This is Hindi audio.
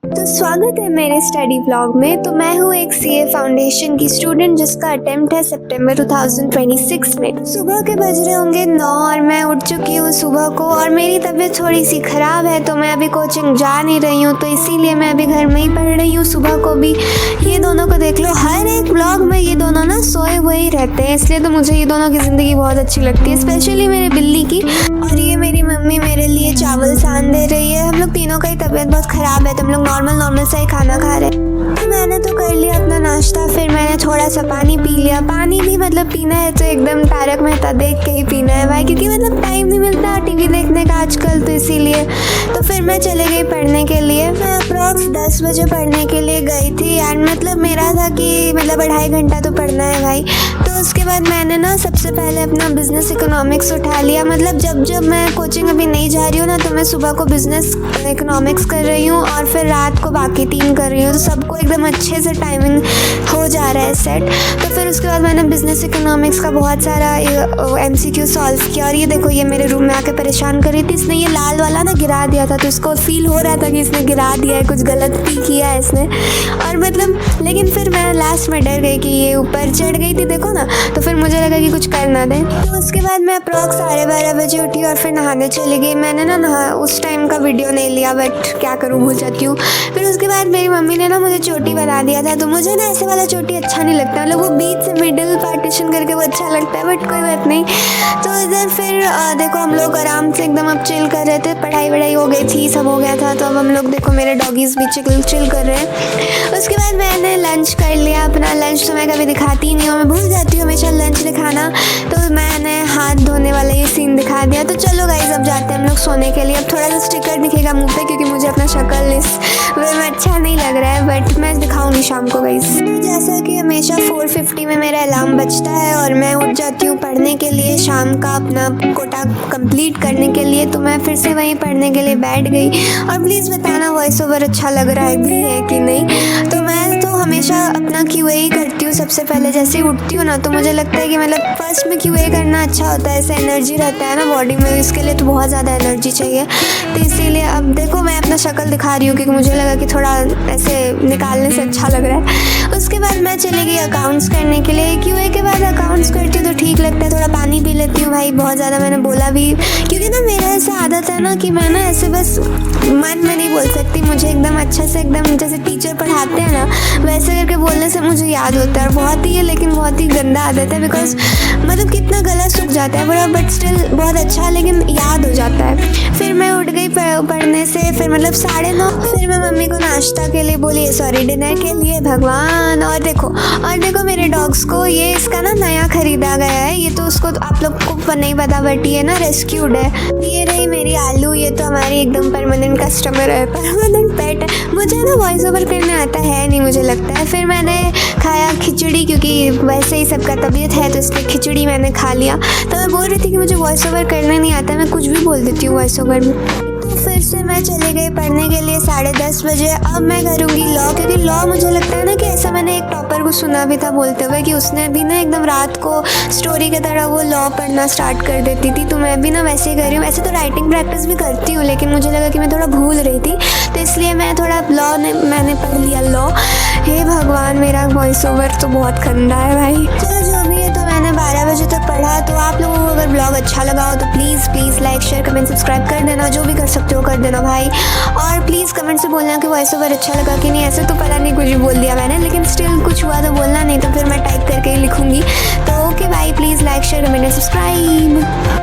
तो स्वागत है मेरे स्टडी व्लॉग में। तो मैं हूँ एक सीए फाउंडेशन की स्टूडेंट जिसका अटेम्प्ट है सितंबर 2026 में। सुबह के बज रहे होंगे 9 और मैं उठ चुकी हूँ सुबह को, और मेरी तबीयत थोड़ी सी ख़राब है तो मैं अभी कोचिंग जा नहीं रही हूँ, तो इसीलिए मैं अभी घर में ही पढ़ रही हूँ। सुबह को भी ये दोनों को देख लो, हर एक व्लॉग में ये दोनों ना सोए हुए ही रहते हैं, इसलिए तो मुझे ये दोनों की ज़िंदगी बहुत अच्छी लगती है, स्पेशली मेरे बिल्ली की। और ये मेरी मम्मी मेरे लिए चावल सान दे रही है। हम लोग तीनों का ही तबीयत बहुत ख़राब है तो हम लोग नॉर्मल सा ही खाना खा रहे हैं। तो मैंने तो कर लिया अपना नाश्ता, फिर मैंने थोड़ा सा पानी पी लिया। पानी भी मतलब पीना है तो एकदम तारक मेहता देख के ही पीना है भाई, क्योंकि मतलब टाइम नहीं मिलता टीवी देखने का आजकल, तो इसीलिए। तो फिर मैं चले गई पढ़ने के लिए। मैं अप्रॉक्स 10 बजे पढ़ने के लिए गई थी एंड मतलब मेरा था कि मतलब 2.5 घंटा तो पढ़ना है भाई। तो उसके बाद मैंने ना सबसे पहले अपना बिजनेस इकोनॉमिक्स उठा लिया। मतलब जब मैं कोचिंग अभी नहीं जा रही हूँ ना, तो मैं सुबह को बिजनेस इकोनॉमिक्स कर रही हूँ और फिर रात को बाकी 3 कर रही हूँ, तो सबको एकदम अच्छे से टाइमिंग हो जा रहा है सेट। तो फिर उसके बाद मैंने बिजनेस इकोनॉमिक्स का बहुत सारा MCQ सॉल्व किया। और ये देखो, ये मेरे रूम में आके परेशान कर रही थी। इसने ये लाल वाला ना गिरा दिया था, तो इसको फील हो रहा था कि इसने गिरा दिया है, कुछ गलत भी किया है इसने। और मतलब लेकिन फिर मैं लास्ट में डर गई कि ये ऊपर चढ़ गई थी देखो ना, तो फिर मुझे लगा कि कुछ कर ना दे। तो उसके बाद मैं अप्रॉक्स 12:30 बजे उठी और फिर नहाने चली गई। मैंने ना उस टाइम का वीडियो नहीं लिया, बट क्या करूँ, भूल जाती हूँ। फिर उसके बाद मेरी मम्मी ने ना मुझे चोटी बना दिया था, तो मुझे ना ऐसे वाला चोटी अच्छा नहीं लगता, मतलब वो बीच से मिडिल पार्टीशन करके वो अच्छा लगता है, बट कोई बात नहीं। तो इधर फिर देखो हम लोग आराम से एकदम अब चिल कर रहे थे, पढ़ाई वढ़ाई हो गई थी, सब हो गया था। तो अब हम लोग देखो मेरे डॉगीज़ भी चिल कर रहे हैं। उसके बाद मैंने लंच कर लिया अपना। लंच तो मैं कभी दिखाती ही नहीं हूँ, मैं भूल जाती हूँ हमेशा लंच दिखाना, तो मैंने हाथ धोने वाला ये सीन दिखा दिया। तो चलो गाइस अब जाते हैं हम लोग सोने के लिए। अब थोड़ा सा स्टिकर दिखेगा मुंह पे क्योंकि मुझे अपना शक्ल इस वे में अच्छा नहीं लग रहा है, बट मैं दिखाऊंगी शाम को गाइस। तो जैसा कि हमेशा 4:50 में मेरा अलार्म बजता है और मैं उठ जाती हूँ पढ़ने के लिए शाम का अपना कोटा कंप्लीट करने के लिए। तो मैं फिर से वहीं पढ़ने के लिए बैठ गई। और प्लीज़ बताना वॉइस ओवर अच्छा लग रहा है भी है कि नहीं। तो मैं तो हमेशा अपना QA करती हूँ सबसे पहले। जैसे ही उठती हूँ ना तो मुझे लगता है कि मतलब फर्स्ट में QA करना अच्छा होता है, ऐसे एनर्जी रहता है ना बॉडी में, इसके लिए तो बहुत ज़्यादा एनर्जी चाहिए। तो इसीलिए अब देखो मैं अपना शक्ल दिखा रही हूँ क्योंकि मुझे लगा कि थोड़ा ऐसे निकालने से अच्छा लग रहा है। उसके बाद मैं चली गई अकाउंट्स करने के लिए। QA के बाद अकाउंट्स करती हूँ तो ठीक लगता है, थोड़ा पानी पी लेती हूँ भाई, बहुत ज़्यादा मैंने बोला भी, क्योंकि ना मेरा ऐसा आदत है ना कि मैं ना ऐसे बस मन में नहीं बोल सकती, मुझे एकदम अच्छे से एकदम जैसे टीचर पढ़ाते हैं ना वैसे करके बोलने से मुझे याद होता है। और बहुत ही लेकिन बहुत ही गंदा आदत है, बिकॉज मतलब कितना गला सूख जाता है बड़ा, बट स्टिल बहुत अच्छा लेकिन याद हो जाता है। फिर मैं उठ गई पढ़ने से, फिर मतलब 9:30 फिर मैं मम्मी को नाश्ता के लिए बोली, सॉरी डिनर के लिए, भगवान। और देखो मेरे डॉग्स को, ये इसका ना नया खरीदा गया है, ये तो उसको आप लोग को नहीं पता बट ये ना रेस्क्यूड है। ये रही मेरी आलू, ये तो हमारी एकदम परमानेंट कस्टमर है, परमानेंट पेट है। मुझे ना वॉइस ओवर करने आता है नहीं मुझे लगता है। फिर मैंने खाया खिचड़ी, क्योंकि वैसे ही सबका तबीयत है तो इसलिए खिचड़ी मैंने खा लिया। तो मैं बोल रही थी कि मुझे वॉइस ओवर करना नहीं आता, मैं कुछ भी बोल देती हूँ वॉइस ओवर में। तो फिर से मैं चली गई पढ़ने के लिए 10:30 बजे। अब मैं करूँगी लॉ, क्योंकि लॉ मुझे लगता है ना कि ऐसा मैंने एक टॉपर को सुना भी था बोलते हुए कि उसने भी ना एकदम रात को स्टोरी की तरह वो लॉ पढ़ना स्टार्ट कर देती थी। तो मैं भी ना वैसे ही कर रही हूँ। वैसे तो राइटिंग प्रैक्टिस भी करती हूँ, लेकिन मुझे लगा कि मैं थोड़ा भूल रही थी, तो इसलिए मैं थोड़ा मैंने पढ़ लिया लॉ। हे भगवान, मेरा वॉइस ओवर तो बहुत गंदा है भाई। चलो जो भी है, तो मैंने 12 बजे तक पढ़ा। तो आप लोगों को अगर ब्लॉग अच्छा लगा हो तो please like share comment subscribe कर देना, जो भी कर सकते हो कर देना भाई। और प्लीज़ कमेंट से बोलना कि वॉइस ओवर अच्छा लगा कि नहीं। ऐसे तो पता नहीं कुछ भी बोल दिया मैंने, लेकिन स्टिल कुछ हुआ तो बोलना, नहीं तो फिर मैं टाइप करके ही लिखूँगी। तो ओके भाई, please like share comment subscribe.